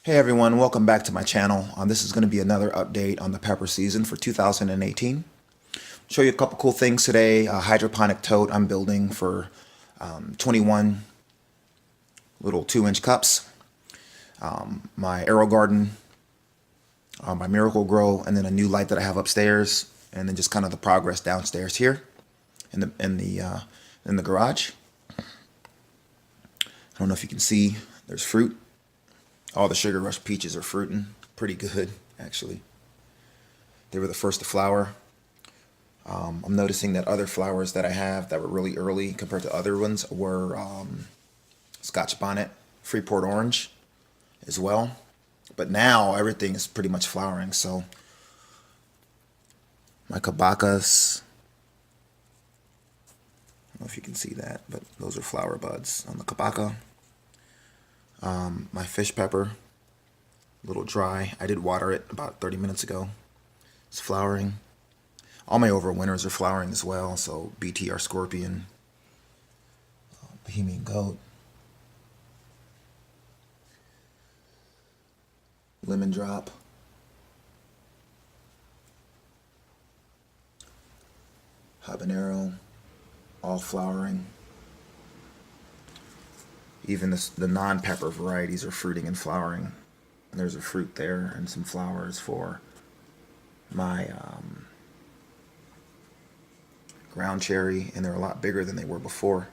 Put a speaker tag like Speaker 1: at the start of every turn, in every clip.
Speaker 1: Hey everyone, welcome back to my channel. This is going to be another update on the pepper season for 2018. Show you a couple cool things today. A hydroponic tote I'm building for 21 little 2-inch cups. My Aerogarden by Miracle Grow, and then a new light that I have upstairs, and then just kind of the progress downstairs here in the garage. I don't know if you can see, there's fruit. All the Sugar Rush peaches are fruiting pretty good, actually. They were the first to flower. I'm noticing that other flowers that I have that were really early compared to other ones were scotch bonnet, freeport orange as well. But now everything is pretty much flowering. So my cabacas, I don't know if you can see that, but those are flower buds on the cabaca. My fish pepper, a little dry. I did water it about 30 minutes ago. It's flowering. All my overwinters are flowering as well. So BTR scorpion, Bohemian goat, lemon drop, habanero, all flowering. Even the non-pepper varieties are fruiting and flowering. And there's a fruit there and some flowers for my ground cherry, and they're a lot bigger than they were before.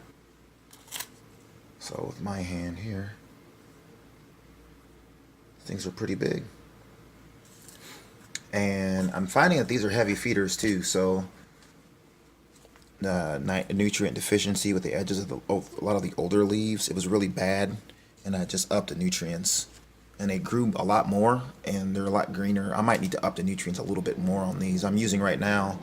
Speaker 1: So with my hand here, things are pretty big. And I'm finding that these are heavy feeders too, so nutrient deficiency with the edges of a lot of the older leaves, it was really bad, and I just upped the nutrients, and they grew a lot more, and they're a lot greener. I might need to up the nutrients a little bit more on these. I'm using right now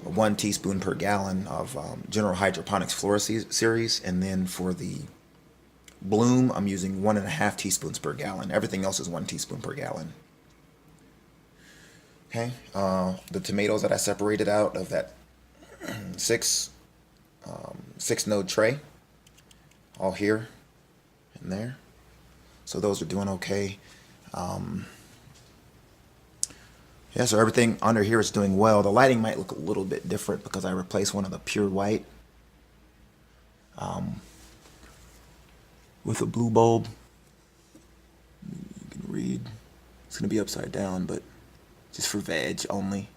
Speaker 1: 1 teaspoon per gallon of General Hydroponics Flora series, and then for the bloom I'm using 1.5 teaspoons per gallon. Everything else is 1 teaspoon per gallon. Okay, the tomatoes that I separated out of that six node tray, all here and there, so those are doing okay. Yeah, so everything under here is doing well. The lighting might look a little bit different because I replaced one of the pure white with a blue bulb. You can read, it's gonna be upside down, but just for veg only.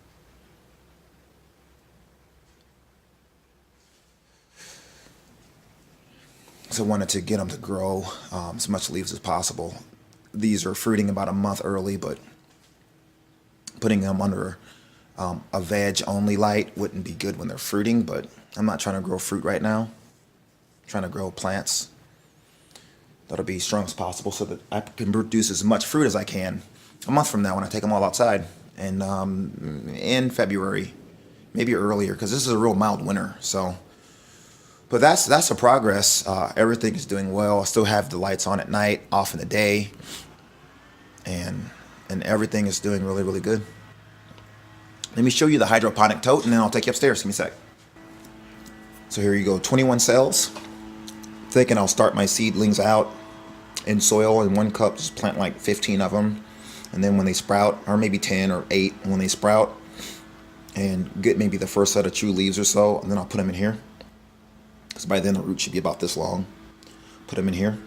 Speaker 1: So I wanted to get them to grow as much leaves as possible. These are fruiting about a month early, but putting them under a veg only light wouldn't be good when they're fruiting, but I'm not trying to grow fruit right now. I'm trying to grow plants that'll be strong as possible so that I can produce as much fruit as I can a month from now when I take them all outside, and in February, maybe earlier, because this is a real mild winter. So but that's the progress. Everything is doing well. I still have the lights on at night, off in the day, and everything is doing really, really good. Let me show you the hydroponic tote, and then I'll take you upstairs. Give me a sec. So here you go, 21 cells thick, and I'll start my seedlings out in soil in 1 cup. Just plant like 15 of them, and then when they sprout, or maybe 10 or 8, when they sprout and get maybe the first set of true leaves or so, and then I'll put them in here. Because by then the root should be about this long. Put them in here.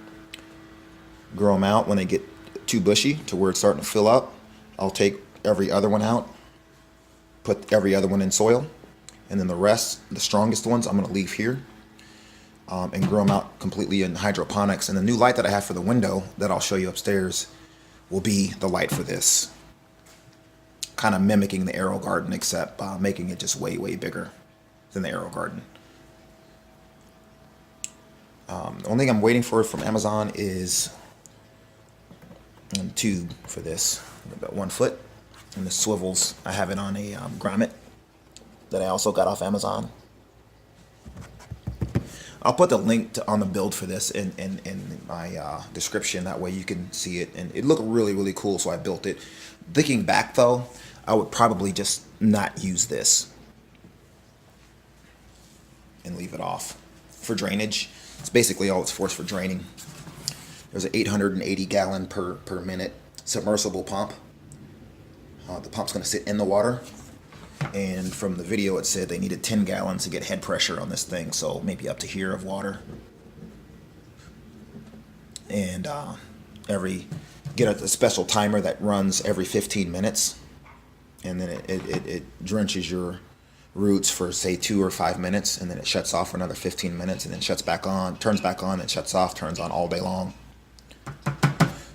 Speaker 1: Grow them out. When they get too bushy to where it's starting to fill up, I'll take every other one out. Put every other one in soil. And then the rest, the strongest ones, I'm going to leave here. And grow them out completely in hydroponics. And the new light that I have for the window that I'll show you upstairs will be the light for this. Kind of mimicking the Aerogarden, except making it just way, way bigger than the Aerogarden. The only thing I'm waiting for from Amazon is a tube for this, about 1 foot, and the swivels. I have it on a grommet that I also got off Amazon. I'll put the link on the build for this in my description. That way you can see it, and it looked really, really cool, so I built it. Thinking back though, I would probably just not use this and leave it off for drainage. It's basically all it's for is for draining. There's an 880 gallon per minute submersible pump. The pump's going to sit in the water. And from the video it said they needed 10 gallons to get head pressure on this thing, so maybe up to here of water. And get a special timer that runs every 15 minutes, and then it drenches your roots for say 2 or 5 minutes, and then it shuts off for another 15 minutes, and then shuts back on, turns back on, and shuts off, turns on all day long.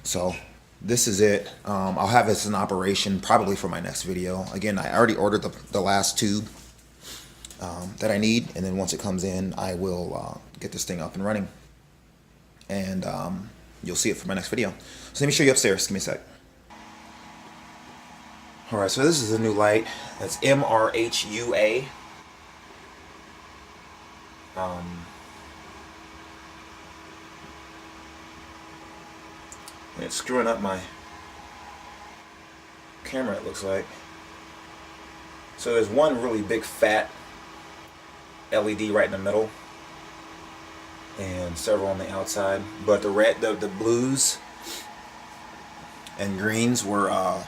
Speaker 1: So this is it. I'll have this in operation probably for my next video. Again, I already ordered the last tube that I need, and then once it comes in, I will get this thing up and running. And you'll see it for my next video. So let me show you upstairs. Give me a sec. Alright, so this is a new light. That's Mrhua. It's screwing up my camera, it looks like. So there's one really big fat LED right in the middle, and several on the outside. But the red, the blues and greens were, I'm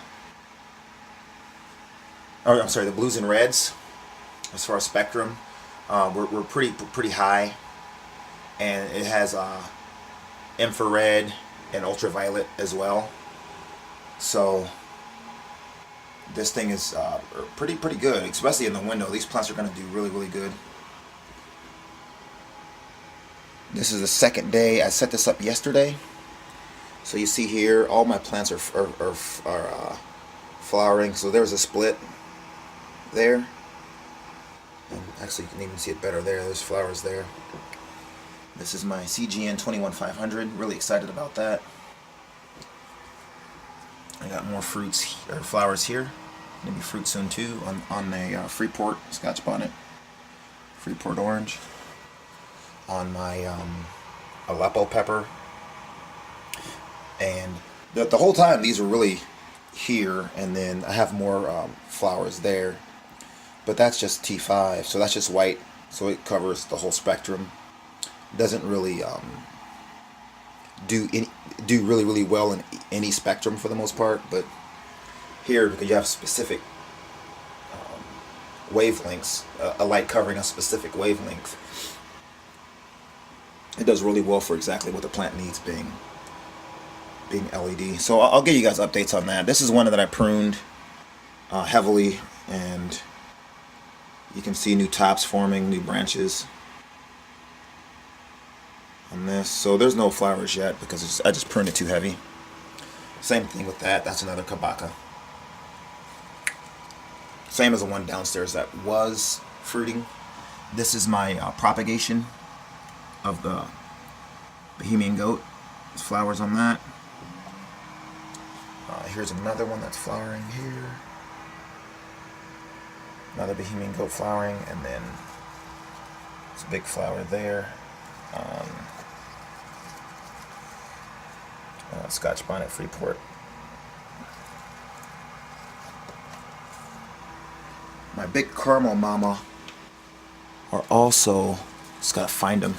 Speaker 1: sorry, the blues and reds, as far as spectrum, were pretty high, and it has infrared and ultraviolet as well. So this thing is pretty good, especially in the window. These plants are going to do really good. This is the second day. I set this up yesterday. So you see here, all my plants are flowering. So there's a split there. And actually, you can even see it better there. There's flowers there. This is my CGN 21500. Really excited about that. I got more fruits or flowers here. Maybe fruit soon too on a freeport scotch bonnet. Freeport orange. On my aleppo pepper. And the whole time these are really here, and then I have more flowers there. But that's just T5, so that's just white, so it covers the whole spectrum. Doesn't really do really well in any spectrum for the most part, but here, because you have specific wavelengths, a light covering a specific wavelength, it does really well for exactly what the plant needs, being LED. So I'll give you guys updates on that. This is one that I pruned heavily, and you can see new tops forming, new branches on this. So there's no flowers yet because I just pruned it too heavy. Same thing with that. That's another cabaca. Same as the one downstairs that was fruiting. This is my propagation of the Bohemian goat. There's flowers on that. Here's another one that's flowering here. Another Bohemian goat flowering, and then it's a big flower there. Scotch bonnet Freeport. My big caramel mama are also, just gotta find them,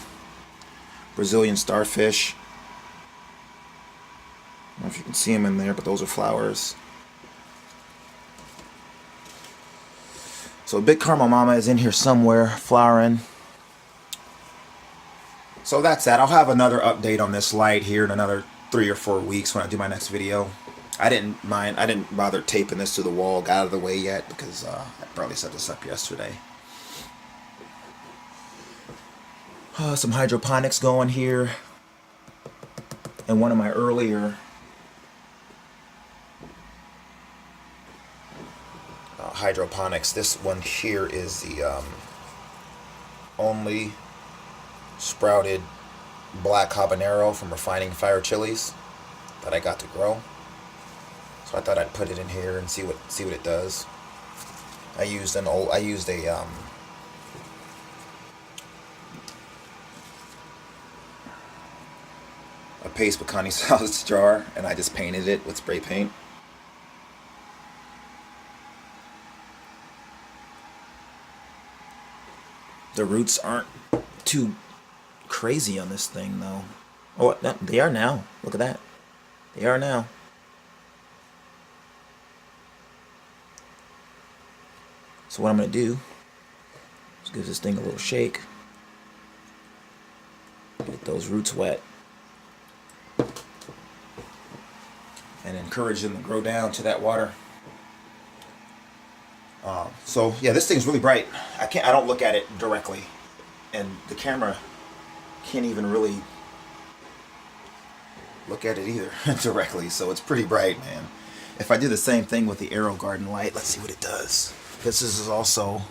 Speaker 1: Brazilian starfish. I don't know if you can see them in there, but those are flowers. So a big caramel mama is in here somewhere, flowering. So that's that. I'll have another update on this light here in another 3 or 4 weeks when I do my next video. I didn't bother taping this to the wall, got out of the way yet, because I probably set this up yesterday. Some hydroponics going here. And one of my earlier hydroponics, this one here is the only sprouted black habanero from refining fire chilies that I got to grow. So I thought I'd put it in here and see what it does. I used a paste pecani sauce jar, and I just painted it with spray paint. The roots aren't too crazy on this thing though. Oh, no, they are now. Look at that. They are now. So what I'm going to do is give this thing a little shake. Get those roots wet. And encourage them to grow down to that water. So yeah, this thing's really bright. I don't look at it directly. And the camera can't even really look at it either directly. So it's pretty bright, man. If I do the same thing with the AeroGarden light, let's see what it does. This is also,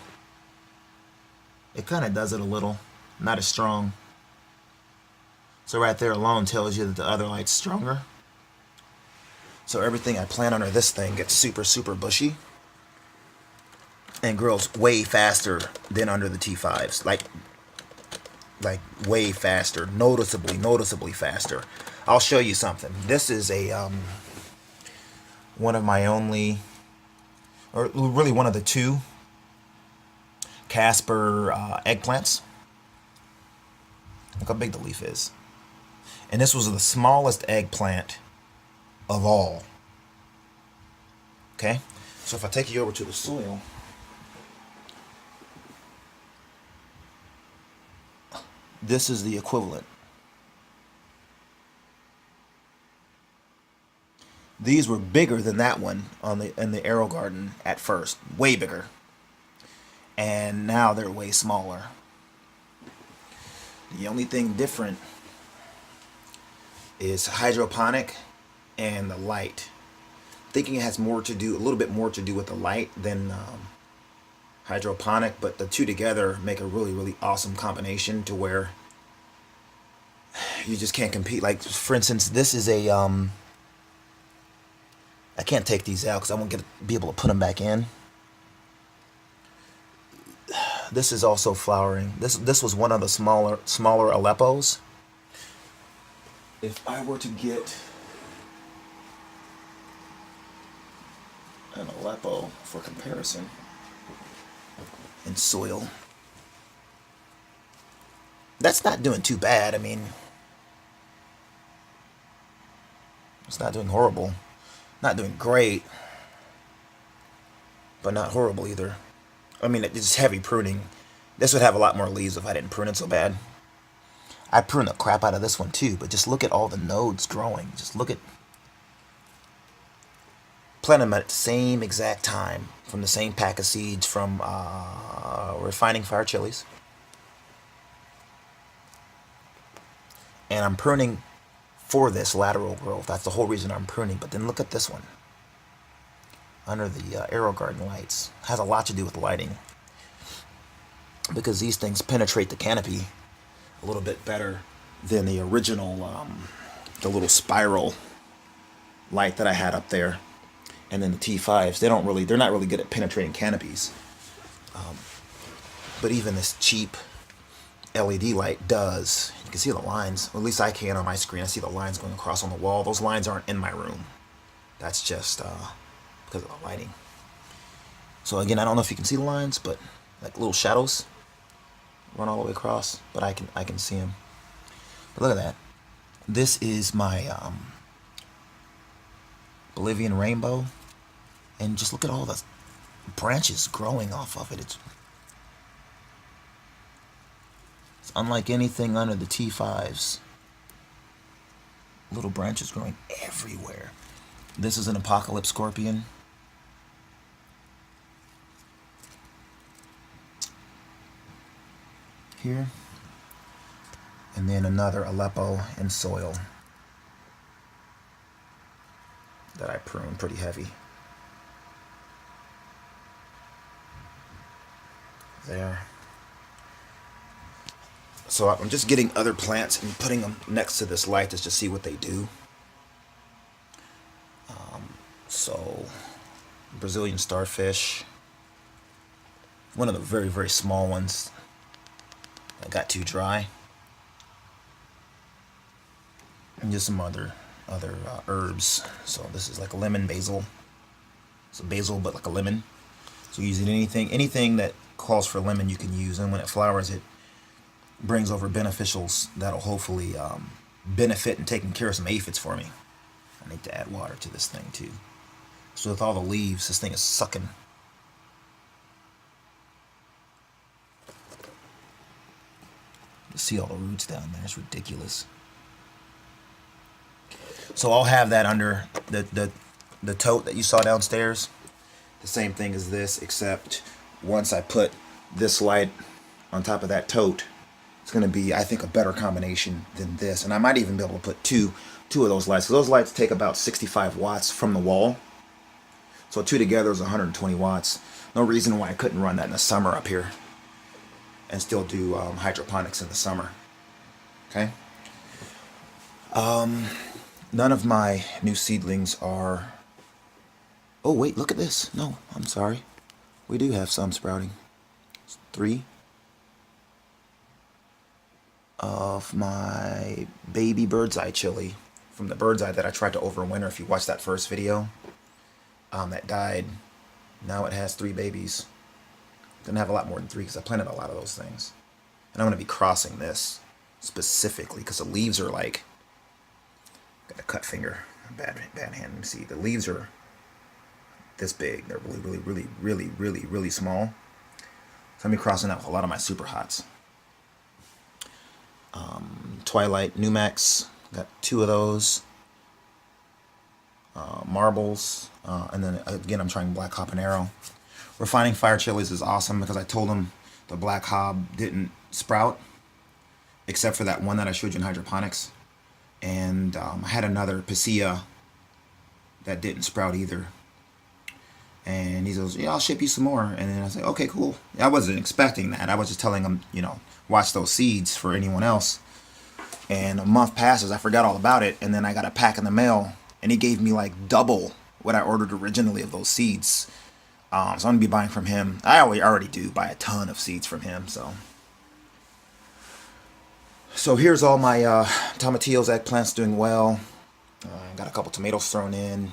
Speaker 1: it kind of does it a little, not as strong. So right there alone tells you that the other light's stronger. So everything I plant under this thing gets super, super bushy and grows way faster than under the T5s. Like way faster, noticeably faster. I'll show you something. This is a one of my only, or really one of the two Casper eggplants. Look how big the leaf is. And this was the smallest eggplant of all. Okay, so if I take you over to the soil, this is the equivalent. These were bigger than that one in the AeroGarden at first, way bigger, and now they're way smaller. The only thing different is hydroponic and the light. Thinking it has more to do, a little bit more to do with the light than hydroponic, but the two together make a really, really awesome combination to where you just can't compete. Like, for instance, this is a I can't take these out because I won't be able to put them back in. This is also flowering. This was one of the smaller aleppos. If I were to get an aleppo for comparison in soil, that's not doing too bad. I mean, it's not doing horrible. Not doing great, but not horrible either. I mean, it's heavy pruning. This would have a lot more leaves if I didn't prune it so bad. I pruned the crap out of this one too, but just look at all the nodes growing. Just look at, plant them at the same exact time from the same pack of seeds from refining fire chilies. And I'm pruning for this lateral growth. That's the whole reason I'm pruning. But then look at this one under the AeroGarden lights. It has a lot to do with lighting, because these things penetrate the canopy a little bit better than the original, the little spiral light that I had up there. And then the T5s, they're not really good at penetrating canopies. But even this cheap LED light does. You can see the lines, or at least I can on my screen. I see the lines going across on the wall. Those lines aren't in my room. That's just because of the lighting. So again, I don't know if you can see the lines, but like little shadows run all the way across, but I can see them. But look at that. This is my Bolivian rainbow, and just look at all the branches growing off of it. It's unlike anything under the T5s. Little branches growing everywhere. This is an apocalypse scorpion. Here. And then another aleppo in soil that I pruned pretty heavy. There. So I'm just getting other plants and putting them next to this light just to see what they do. So Brazilian starfish, one of the very, very small ones that got too dry, and just some other herbs. So this is like a lemon basil. It's a basil but like a lemon. So using anything that calls for lemon you can use, and when it flowers it brings over beneficials that'll hopefully benefit in taking care of some aphids for me. I need to add water to this thing too. So with all the leaves, this thing is sucking. You see all the roots down there. It's ridiculous. So I'll have that under the tote that you saw downstairs. The same thing as this, except once I put this light on top of that tote, it's going to be, I think, a better combination than this. And I might even be able to put two of those lights. So those lights take about 65 watts from the wall. So two together is 120 watts. No reason why I couldn't run that in the summer up here and still do hydroponics in the summer. Okay. None of my new seedlings are... Oh, wait, look at this. No, I'm sorry. We do have some sprouting. 3 of my baby birdseye chili from the birdseye that I tried to overwinter. If you watched that first video, that died. Now it has 3 babies. Didn't have a lot more than 3 because I planted a lot of those things. And I'm going to be crossing this specifically because the leaves are like... Got a cut finger. Bad hand. Let me see. The leaves are this big. They're really small. So I'm going to be crossing out with a lot of my super hots. Twilight Numax. Got 2 of those. Marbles. And then again, I'm trying Black Habanero. Refining fire chilies is awesome because I told them the black hob didn't sprout except for that one that I showed you in hydroponics. And I had another pasilla that didn't sprout either. And he goes, yeah, I'll ship you some more. And then I was like, okay, cool. I wasn't expecting that. I was just telling him, you know, watch those seeds for anyone else. And a month passes, I forgot all about it. And then I got a pack in the mail. And he gave me like double what I ordered originally of those seeds. So I'm going to be buying from him. I already do buy a ton of seeds from him. So here's all my tomatillos, eggplants doing well. Got a couple tomatoes thrown in.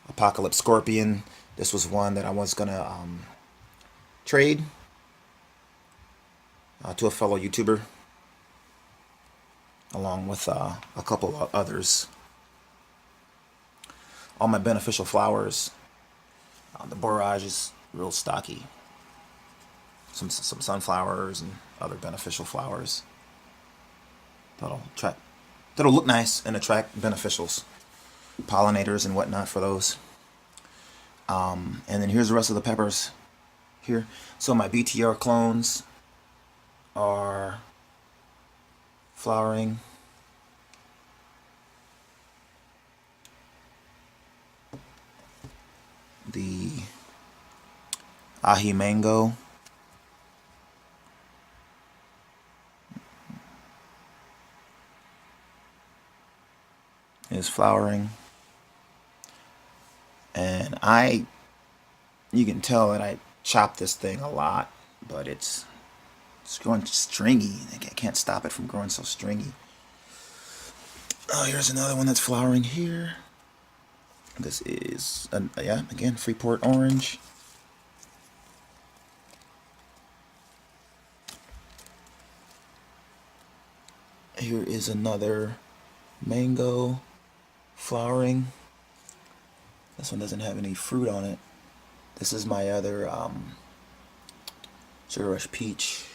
Speaker 1: Apocalypse Scorpion. This was one that I was going to trade to a fellow YouTuber. Along with a couple of others. All my beneficial flowers. The borage is real stocky. Some sunflowers and other beneficial flowers. That'll look nice and attract beneficials, pollinators and whatnot for those. And then here's the rest of the peppers here. So my BTR clones are flowering. The ahi mango is flowering, and you can tell that I chopped this thing a lot, but it's growing stringy. I can't stop it from growing so stringy. Oh, here's another one that's flowering here. This is yeah, again, Freeport orange. Here is another mango flowering. This one doesn't have any fruit on it. This is my other Sugar Rush Peach.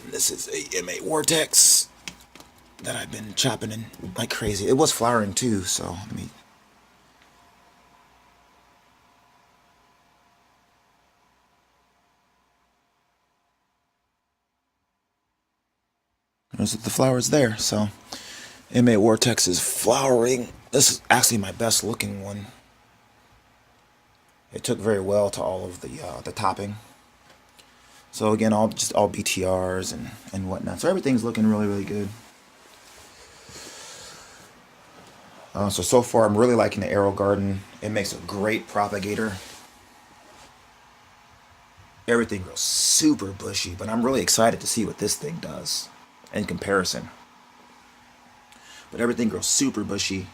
Speaker 1: This is a M8 Vortex that I've been chopping in like crazy. It was flowering too, so let me... There's the flowers there, so M8 Vortex is flowering. This is actually my best looking one. It took very well to all of the topping. So again, all BTRs and whatnot. So everything's looking really good. So far I'm really liking the Aerogarden. It makes a great propagator. Everything grows super bushy, but I'm really excited to see what this thing does in comparison. But everything grows super bushy.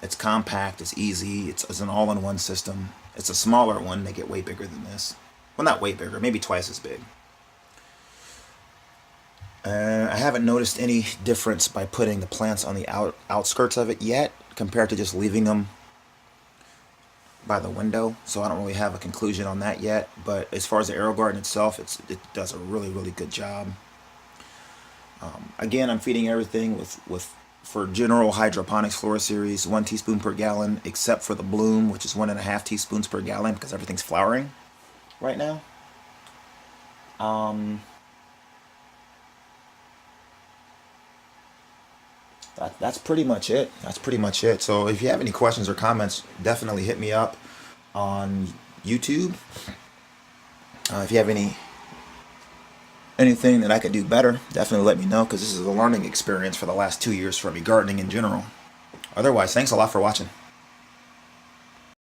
Speaker 1: It's compact, it's easy, it's an all-in-one system. It's a smaller one, they get way bigger than this. Well, not way bigger, maybe twice as big. I haven't noticed any difference by putting the plants on the outskirts of it yet compared to just leaving them by the window, so I don't really have a conclusion on that yet. But as far as the AeroGarden itself, it does a really good job. Again, I'm feeding everything with for general hydroponics flora series 1 teaspoon per gallon, except for the bloom, which is 1.5 teaspoons per gallon because everything's flowering right now. That's pretty much it. That's pretty much it. So if you have any questions or comments, definitely hit me up on YouTube. If you have anything that I could do better, definitely let me know, because this is a learning experience for the last 2 years for me, gardening in general. Otherwise, thanks a lot for watching.